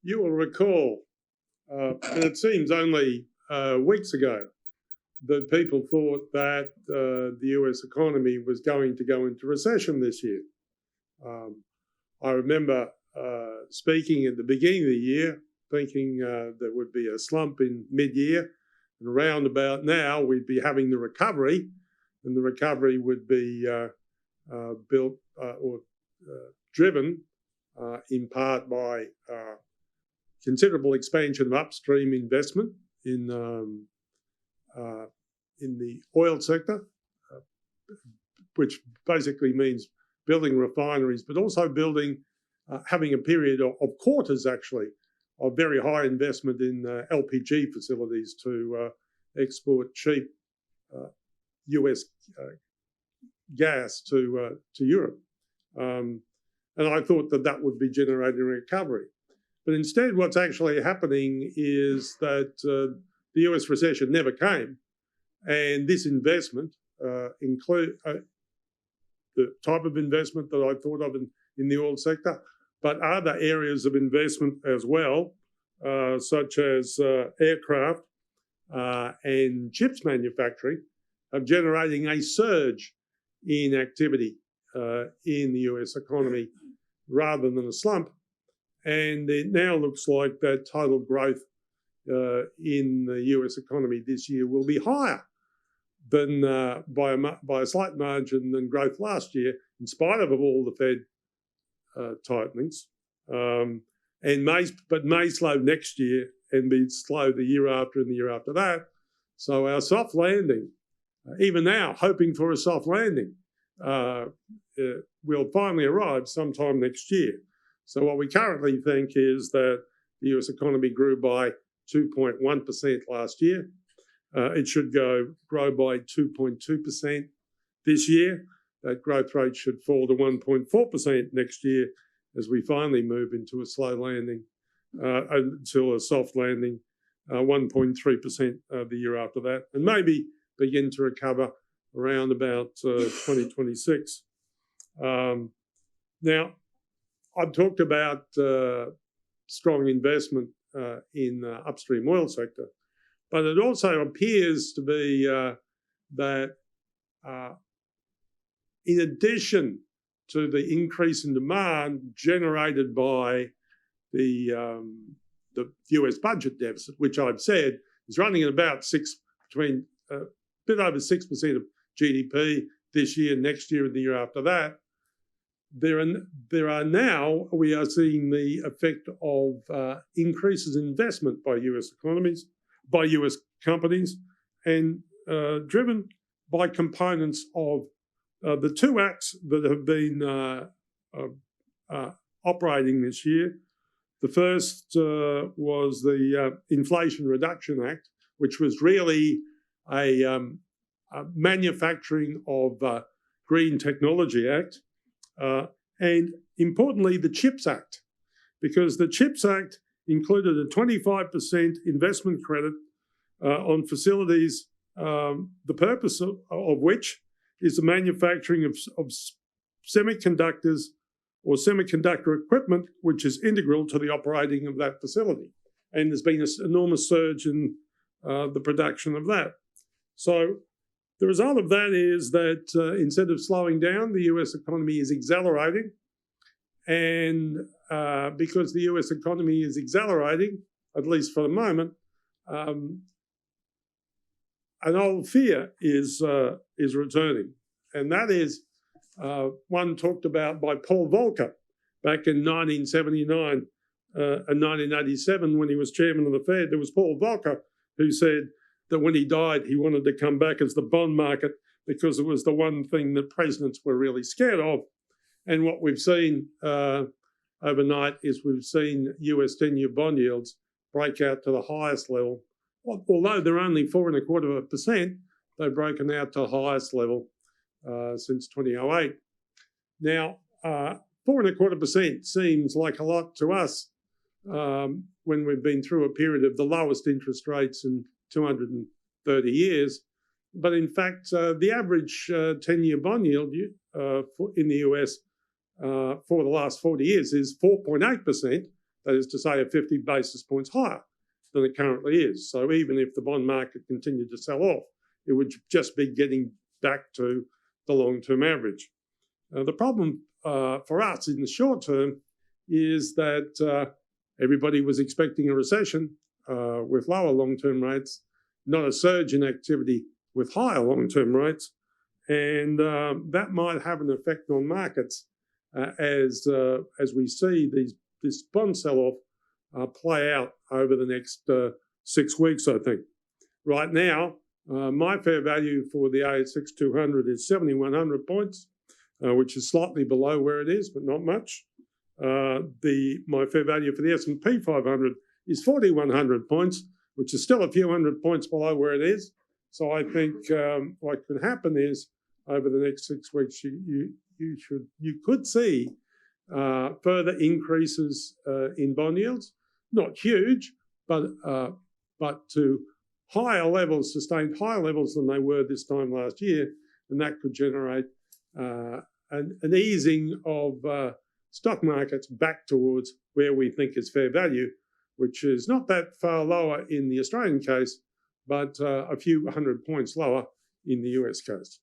You will recall, and it seems only weeks ago, that people thought that the US economy was going to go into recession this year. I remember speaking at the beginning of the year, thinking there would be a slump in mid-year, and around about now we'd be having the recovery, and the recovery would be built or driven in part by considerable expansion of upstream investment in the oil sector, which basically means building refineries, but also building, having a period of quarters actually, of very high investment in LPG facilities to export cheap US gas to Europe. And I thought that would be generating a recovery. But instead, what's actually happening is that the US recession never came. And this investment include the type of investment that I thought of in the oil sector, but other areas of investment as well, such as aircraft and chips manufacturing, are generating a surge in activity in the US economy rather than a slump. And it now looks like that total growth in the US economy this year will be higher than by a slight margin than growth last year, in spite of all the Fed tightenings, but may slow next year and be slow the year after and the year after that. So our soft landing, even now hoping for a soft landing, will finally arrive sometime next year. So what we currently think is that the US economy grew by 2.1% last year. It should grow by 2.2% this year. That growth rate should fall to 1.4% next year as we finally move into a slow landing until a soft landing, 1.3% the year after that, and maybe begin to recover around about 2026. Now, I've talked about strong investment in the upstream oil sector, but it also appears to be that in addition to the increase in demand generated by the US budget deficit, which I've said is running at about a bit over 6% of GDP this year, next year, and the year after that, we are seeing the effect of increases in investment by US companies, and driven by components of the two acts that have been operating this year. The first was the Inflation Reduction Act, which was really a manufacturing of Green Technology Act, and importantly, the CHIPS Act, because the CHIPS Act included a 25% investment credit on facilities, the purpose of which is the manufacturing of semiconductors or semiconductor equipment, which is integral to the operating of that facility. And there's been an enormous surge in the production of that. So the result of that is that instead of slowing down, the US economy is accelerating. And because the US economy is accelerating, at least for the moment, an old fear is returning. And that is one talked about by Paul Volcker back in 1979 and 1987 when he was chairman of the Fed. There was Paul Volcker who said that when he died, he wanted to come back as the bond market because it was the one thing that presidents were really scared of. And what we've seen overnight is we've seen US 10-year bond yields break out to the highest level. Although they're only 4.25%, they've broken out to the highest level since 2008. Now, 4.25% seems like a lot to us when we've been through a period of the lowest interest rates in 230 years. But in fact, the average 10-year bond yield in the US for the last 40 years is 4.8%, That is to say, 50 basis points higher than it currently is. So even if the bond market continued to sell off, it would just be getting back to the long-term average. The problem for us in the short term is that everybody was expecting a recession with lower long-term rates, not a surge in activity with higher long-term rates, and that might have an effect on markets as we see this bond sell-off play out over the next 6 weeks, I think. Right now, my fair value for the ASX 200 is 7,100 points, which is slightly below where it is, but not much. My fair value for the S&P 500 is 4,100 points, which is still a few hundred points below where it is. So I think what can happen is over the next 6 weeks, you could see further increases in bond yields, not huge, but to higher levels, sustained higher levels than they were this time last year, and that could generate an easing of stock markets back towards where we think is fair value, which is not that far lower in the Australian case, but a few hundred points lower in the US case.